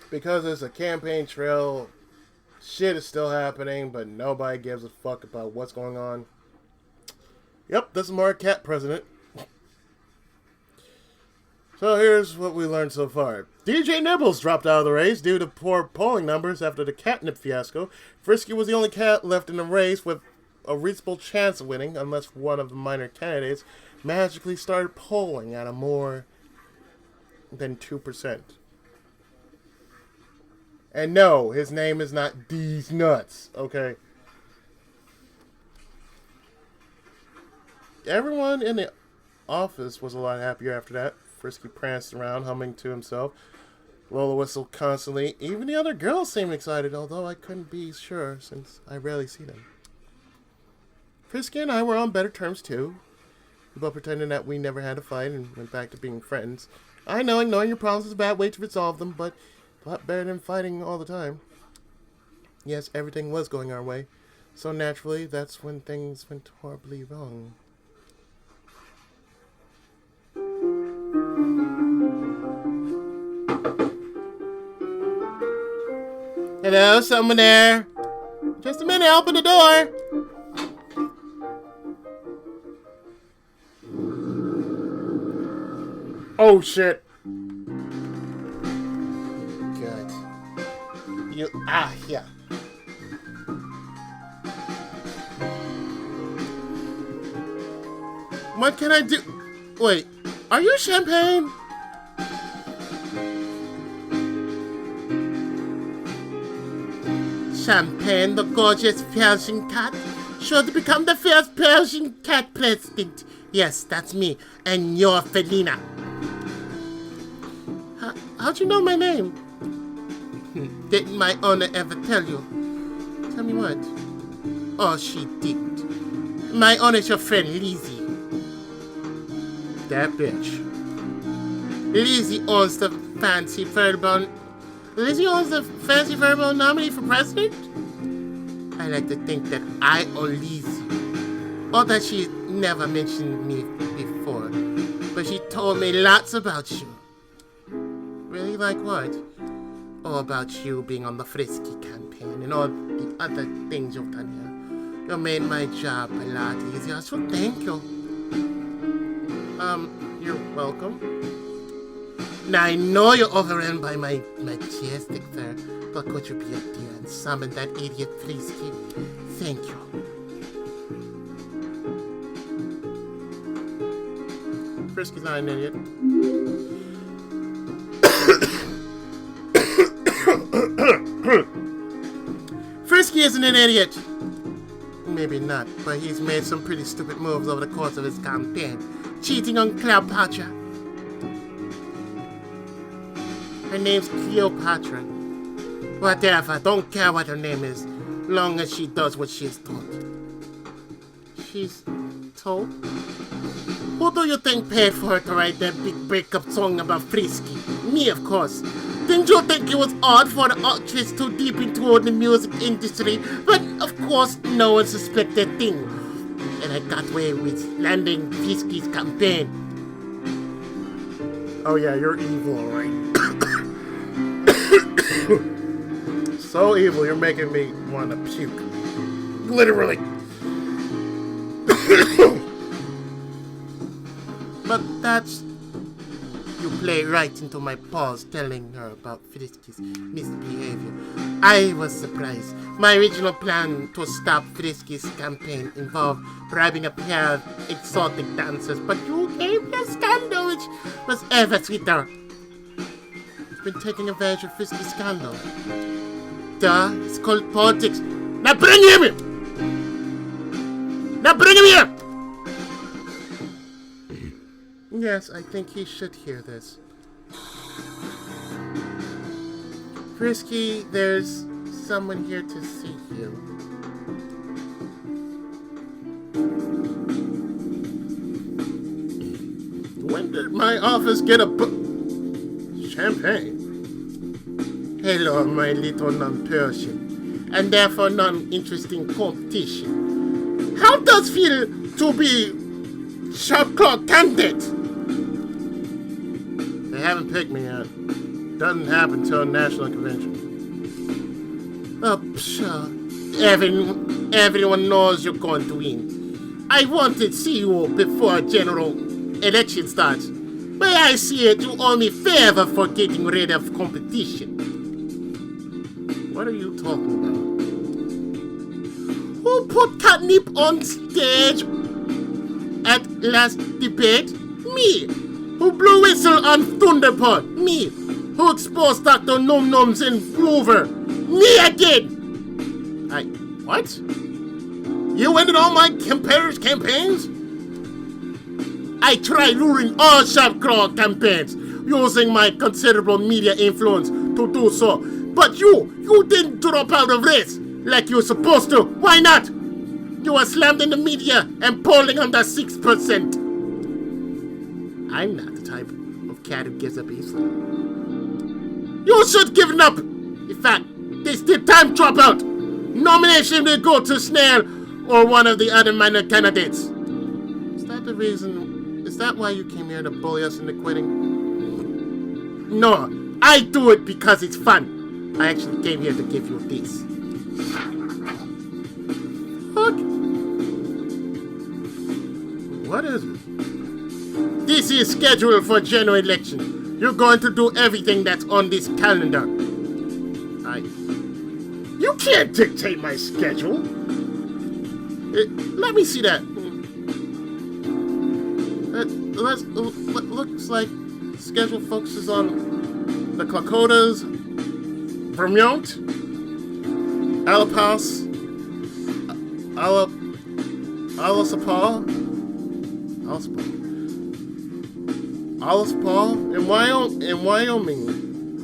because it's a campaign trail, shit is still happening, but nobody gives a fuck about what's going on. Yep, this is Mark Cat President. So here's what we learned so far. DJ Nibbles dropped out of the race due to poor polling numbers after the catnip fiasco. Frisky was the only cat left in the race with a reasonable chance of winning, unless one of the minor candidates magically started polling at a more than 2%. And no, his name is not D's Nuts, okay? Everyone in the office was a lot happier after that. Frisky pranced around, humming to himself. Lola whistled constantly. Even the other girls seemed excited, although I couldn't be sure since I rarely see them. Frisky and I were on better terms too. We both pretended that we never had a fight and went back to being friends. I know ignoring your problems is a bad way to resolve them, but a lot better than fighting all the time. Yes, everything was going our way, so naturally that's when things went horribly wrong. Hello, someone there? Just a minute, open the door. Oh shit. Good. Yeah. What can I do? Wait, are you Champagne? Champagne, the gorgeous Persian cat, sure to become the first Persian cat president. Yes, that's me, and you're Felina. How'd you know my name? Didn't my owner ever tell you? Tell me what? Oh, she didn't. My owner's your friend, Lizzie. That bitch. Lizzie owns the fancy verbal... Lizzie owns the fancy verbal nominee for president? I like to think that I own Lizzie. Or that she never mentioned me before. But she told me lots about you. Really? Like what? Oh, about you being on the Frisky campaign and all the other things you've done here. You made my job a lot easier, so thank you. You're welcome. Now, I know you're overrun by my majestic fur, but could you be a dear and summon that idiot Frisky? Thank you. Frisky's not an idiot. Frisky isn't an idiot. Maybe not, but he's made some pretty stupid moves over the course of his campaign. Cheating on Cleopatra. Her name's Cleopatra. Whatever, don't care what her name is, long as she does what she's told. She's told? Who do you think paid for her to write that big breakup song about Frisky? Me, of course. Didn't you think it was odd for the actress too deep into the music industry? But, of course, no one suspected a thing. And I got away with landing Frisky's campaign. Oh yeah, you're evil, alright. So evil, you're making me want to puke. Literally. But that's... You play right into my paws telling her about Frisky's misbehavior. I was surprised. My original plan to stop Frisky's campaign involved bribing a pair of exotic dancers, but you gave me a scandal which was ever sweeter. You've been taking advantage of Frisky's scandal. Duh, it's called politics. Now bring him here! Now bring him here! Yes, I think he should hear this. Frisky, there's someone here to see you. When did my office get a book? Champagne. Hello, my little non-Persian, and therefore non-interesting competition. How does it feel to be sharp-clawed candidate? They haven't picked me yet. doesn't happen till national convention. Oh, pshaw. Everyone knows you're going to win. I wanted to see you before general election starts, but I see it you owe me favor for getting rid of competition. What are you talking about? Who put catnip on stage at last debate? Me. Who blew whistle on Thunderpod? Me. Who exposed Dr. Num Nums and Groover? Me again! What? You ended all my competitors' campaigns? I tried ruling all Sharp Claw campaigns, using my considerable media influence to do so. But you didn't drop out of race like you were supposed to. Why not? You were slammed in the media and polling under 6%. I'm not the type of cat who gives up easily. You should give it up. In fact, this did time drop out. Nomination will go to Snail or one of the other minor candidates. Is that the reason? Is that why you came here to bully us into quitting? No, I do it because it's fun. I actually came here to give you this. Fuck. What is it? This is scheduled for general election. You're going to do everything that's on this calendar. You can't dictate my schedule. Let me see that. Looks like the schedule focuses on the Klakotas, Vermont, Alapaus, Alispal, and Wyoming.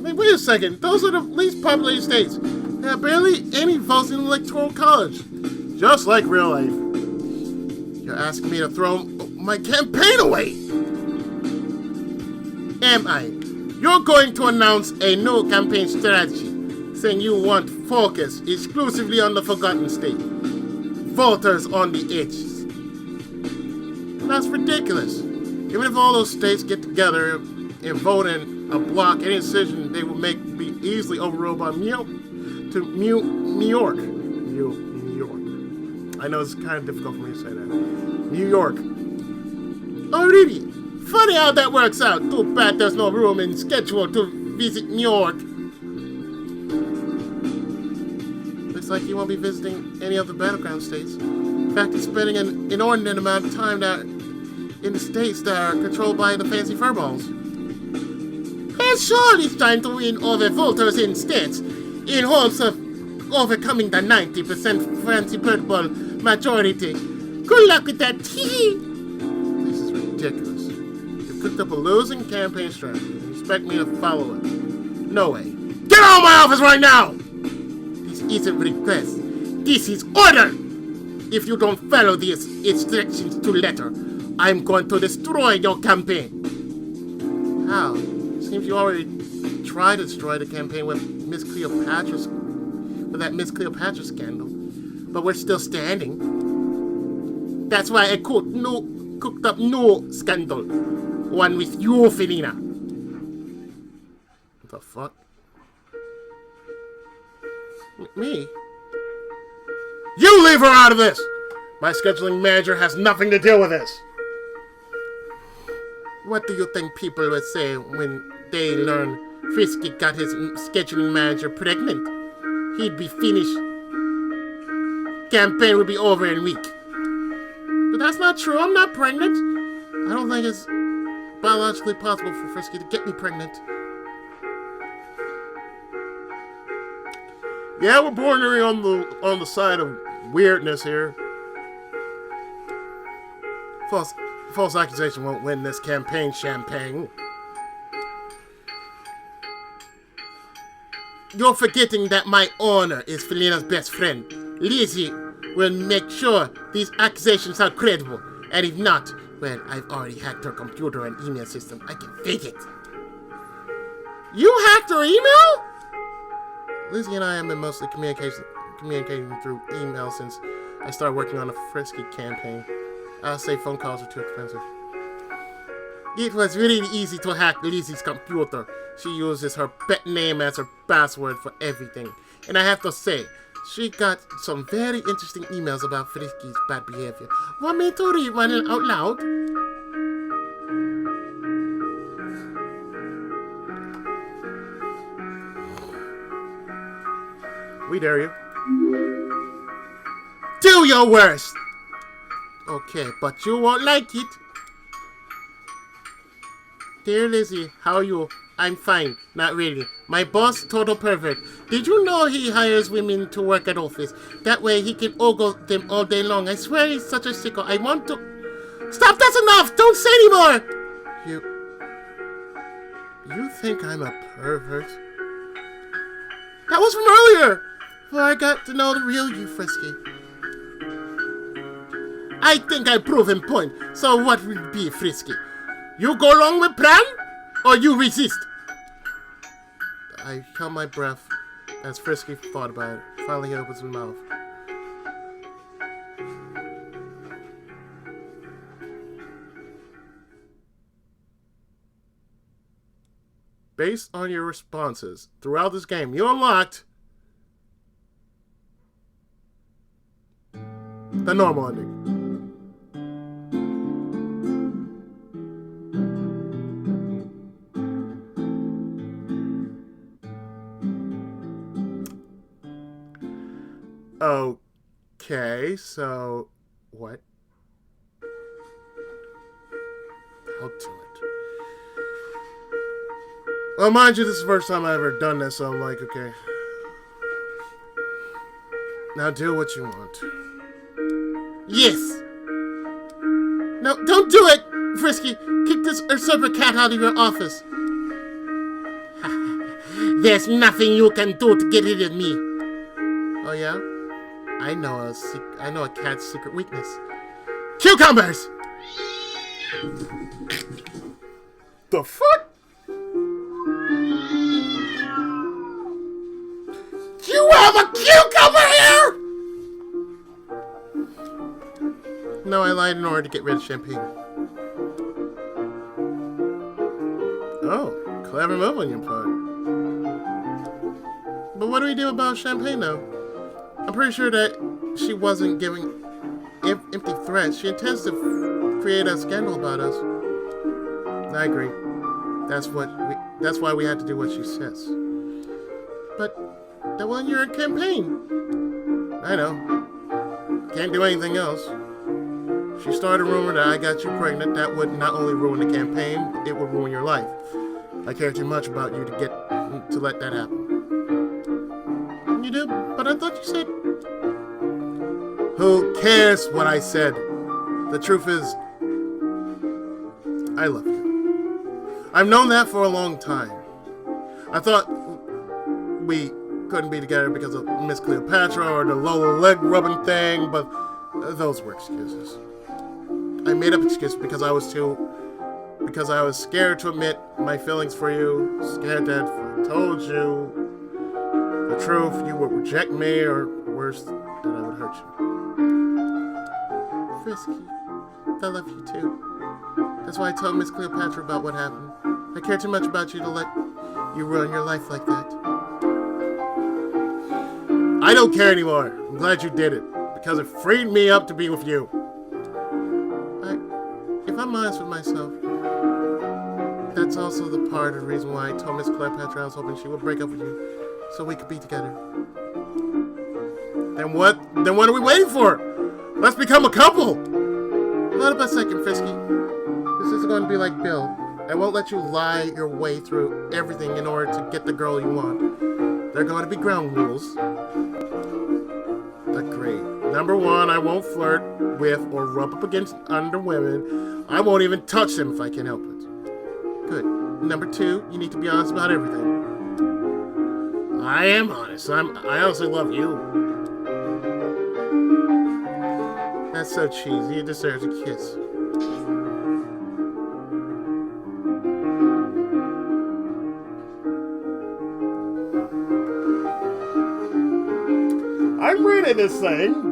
Wait a second. Those are the least populated states. There are barely any votes in the Electoral College. Just like real life. You're asking me to throw my campaign away. Am I? You're going to announce a new campaign strategy, saying you want focus exclusively on the Forgotten State. Voters on the edges. That's ridiculous. Even if all those states get together and vote in a block, any decision they will make will be easily overruled by New York. I know it's kind of difficult for me to say that. New York. Oh, really? Funny how that works out. Too bad there's no room in schedule to visit New York. Looks like you won't be visiting any of the battleground states. In fact, he's spending an inordinate amount of time there in the states that are controlled by the fancy furballs. And sure, he's trying to win over voters in states in hopes of overcoming the 90% fancy furball majority. Good luck with that. This is ridiculous. You've cooked up a losing campaign strategy and you expect me to follow it. No way. Get out of my office right now! This isn't request. This is order! If you don't follow these instructions to letter, I'm going to destroy your campaign. How? Seems you already tried to destroy the campaign with that Miss Cleopatra scandal. But we're still standing. That's why I cooked up no scandal. One with you, Felina. What the fuck? Me? You leave her out of this! My scheduling manager has nothing to do with this. What do you think people would say when they learn Frisky got his scheduling manager pregnant? He'd be finished. Campaign would be over in a week. But that's not true. I'm not pregnant. I don't think it's biologically possible for Frisky to get me pregnant. Yeah, we're bordering on the side of weirdness here. False accusation won't win this campaign champagne. You're forgetting that my honor is Felina's best friend. Lizzie will make sure these accusations are credible. And if not, well, I've already hacked her computer and email system. I can fake it. You hacked her email? Lizzie and I have been mostly communicating through email since I started working on the Frisky campaign. I'll say phone calls are too expensive. It was really easy to hack Lizzie's computer. She uses her pet name as her password for everything. And I have to say, she got some very interesting emails about Frisky's bad behavior. Want me to read one out loud? We dare you. Do your worst! Okay, but you won't like it. Dear Lizzie, how are you? I'm fine. Not really. My boss, total pervert. Did you know he hires women to work at office? That way he can ogle them all day long. I swear he's such a sicko. I want to... Stop! That's enough! Don't say anymore! You think I'm a pervert? That was from earlier! Before I got to know the real you, Frisky. I think I prove him point. So what will be, Frisky? You go along with plan? Or you resist? I held my breath as Frisky thought about it. Finally he opens his mouth. Based on your responses throughout this game, you unlocked the normal ending. Okay, so what? I'll do it. Well, mind you, this is the first time I've ever done this, so I'm like, okay. Now do what you want. Yes! No, don't do it, Frisky! Kick this usurper cat out of your office. There's nothing you can do to get rid of me. Oh, yeah? I know a cat's secret weakness. Cucumbers! The fuck? You have a cucumber here? No, I lied in order to get rid of champagne. Oh, clever move on your part. But what do we do about champagne now? I'm pretty sure that she wasn't giving empty threats. She intends to create a scandal about us. I agree. That's why we had to do what she says. But that wasn't your campaign. I know. Can't do anything else. She started a rumor that I got you pregnant. That would not only ruin the campaign, it would ruin your life. I care too much about you to let that happen. You do? But I thought you said... Who cares what I said? The truth is, I love you. I've known that for a long time. I thought we couldn't be together because of Miss Cleopatra or the Lola leg rubbing thing, but those were excuses. I made up excuses because I was scared to admit my feelings for you, scared that if I told you the truth, you would reject me, or worse, that I would hurt you. Frisky, I love you too. That's why I told Miss Cleopatra about what happened. I care too much about you to let you ruin your life like that. I don't care anymore. I'm glad you did it, because it freed me up to be with you. If I'm honest with myself, that's also the part of the reason why I told Miss Cleopatra I was hoping she would break up with you, so we could be together. Then what are we waiting for? Let's become a couple! Hold up a second, Frisky. This isn't going to be like Bill. I won't let you lie your way through everything in order to get the girl you want. There are going to be ground rules. Agreed. Number 1, I won't flirt with or rub up against other women. I won't even touch them if I can help it. Good. Number 2, you need to be honest about everything. I am honest. I honestly love you. That's so cheesy. It deserves a kiss. I'm reading this thing.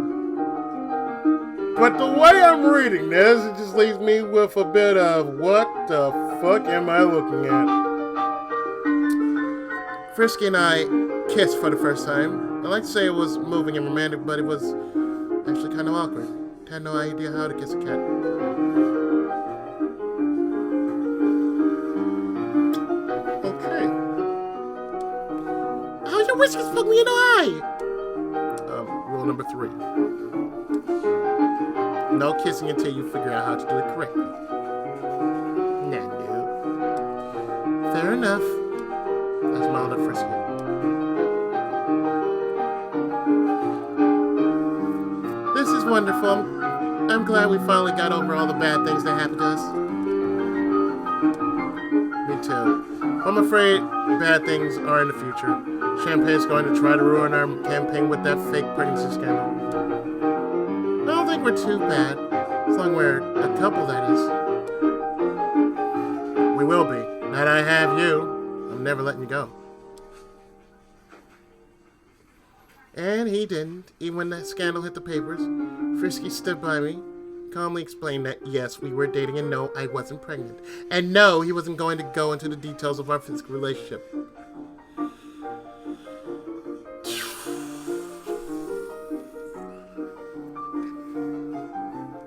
But the way I'm reading this, it just leaves me with a bit of what the fuck am I looking at? Frisky and I kissed for the first time. I like to say it was moving and romantic, but it was actually kind of awkward. I had no idea how to kiss a cat. Okay. How your whiskers poke me in the eye? Rule number 3. No kissing until you figure out how to do it correctly. Nah, dude. Fair enough. I smiled at Frisky. This is wonderful. I'm glad we finally got over all the bad things that happened to us. Me too. I'm afraid bad things are in the future. Champagne's going to try to ruin our campaign with that fake pregnancy scandal. I don't think we're too bad. As long as we're a couple, that is. We will be. Now that I have you, I'm never letting you go. And he didn't. Even when that scandal hit the papers, Frisky stood by me, calmly explained that yes, we were dating, and no, I wasn't pregnant. And no, he wasn't going to go into the details of our physical relationship.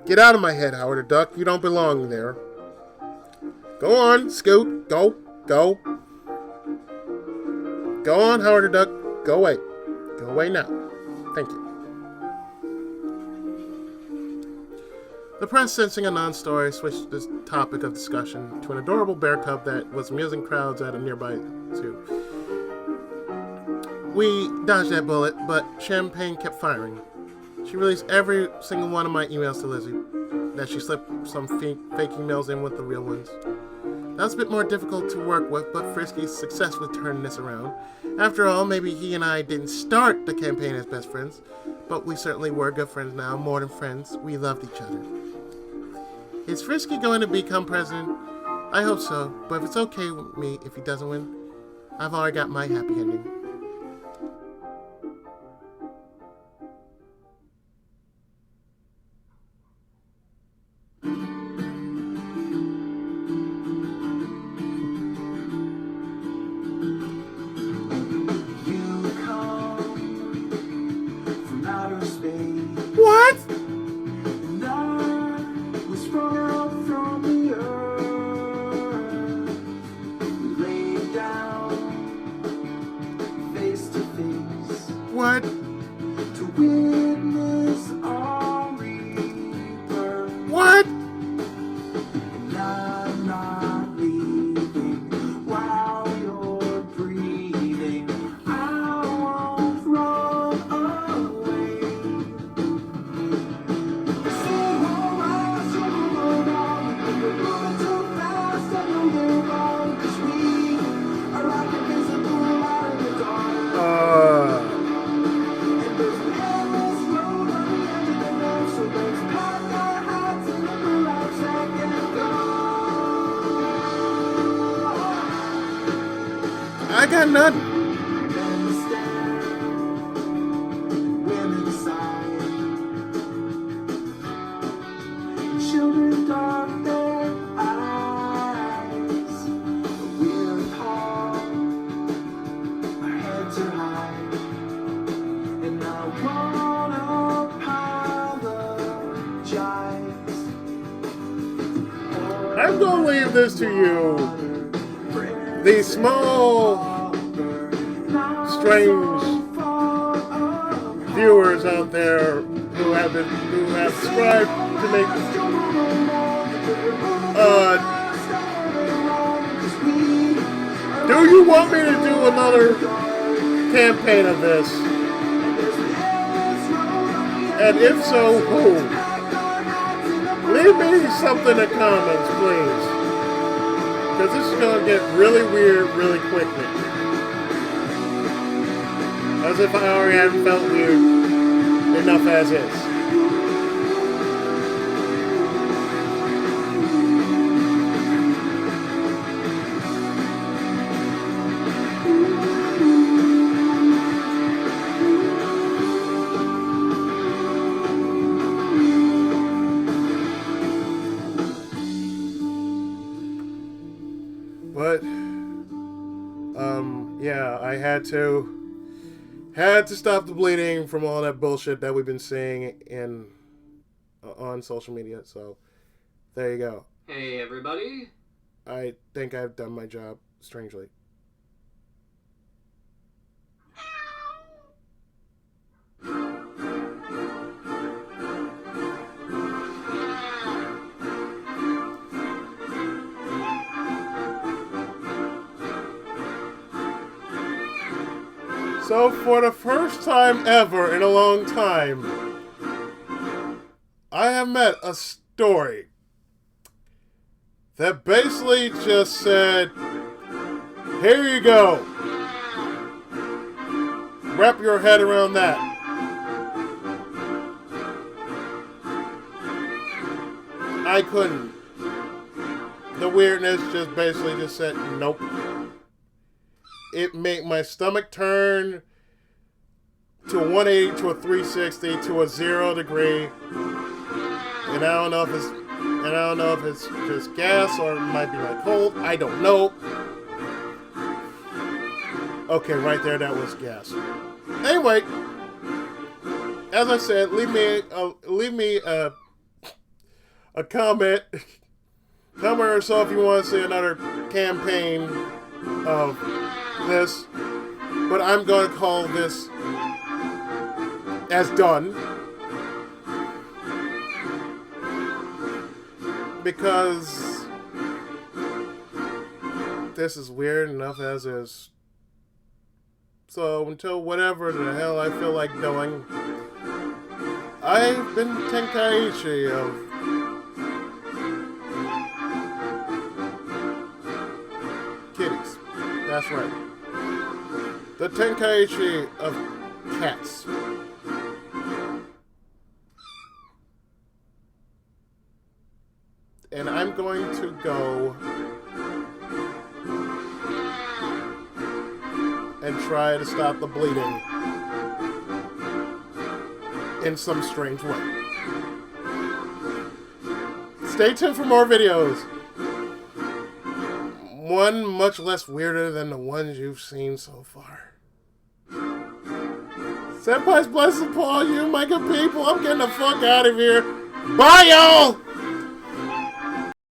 Get out of my head, Howard the Duck. You don't belong there. Go on, Scoot. Go. Go on, Howard the Duck. Go away. Go away now. Thank you. The press, sensing a non-story, switched the topic of discussion to an adorable bear cub that was amusing crowds at a nearby zoo. We dodged that bullet, but Champagne kept firing. She released every single one of my emails to Lizzie, that she slipped some fake emails in with the real ones. That was a bit more difficult to work with, but Frisky successfully turned this around. After all, maybe he and I didn't start the campaign as best friends, but we certainly were good friends now, more than friends. We loved each other. Is Frisky going to become president? I hope so, but if it's okay with me if he doesn't win, I've already got my happy ending. What? And I was far from the earth. We laid down face to face. What? To witness our rebirth. What? And I'm not leaving while you're breathing. I won't run away. I got nothing. Children dark their eyes, but we're tall, our heads are high, and I wanna apologize. I'm going to leave this to you. The small, strange viewers out there who have subscribed to make. Do you want me to do another campaign of this? And if so, who? Leave me something in the comments, please. Because this is going to get really weird really quickly. As if I already haven't felt weird enough as is. yeah, I had to stop the bleeding from all that bullshit that we've been seeing on social media. So there you go. Hey, everybody. I think I've done my job, strangely. So for the first time ever in a long time, I have met a story that basically just said, here you go. Wrap your head around that. I couldn't. The weirdness just basically just said, nope. It made my stomach turn to a 180, to a 360, to a 0 degree. And I don't know if it's just gas or it might be like cold. I don't know. Okay, right there, that was gas. Anyway, as I said, leave me a comment. Comment or so if you want to see another campaign of this. But I'm going to call this as done. Because this is weird enough as is. So until whatever the hell I feel like doing, I've been Tenkai of kitties. That's right. The Tenkai of cats. And I'm going to go and try to stop the bleeding in some strange way. Stay tuned for more videos. One much less weirder than the ones you've seen so far. Senpai's blessings upon you, my good people. I'm getting the fuck out of here. Bye, y'all!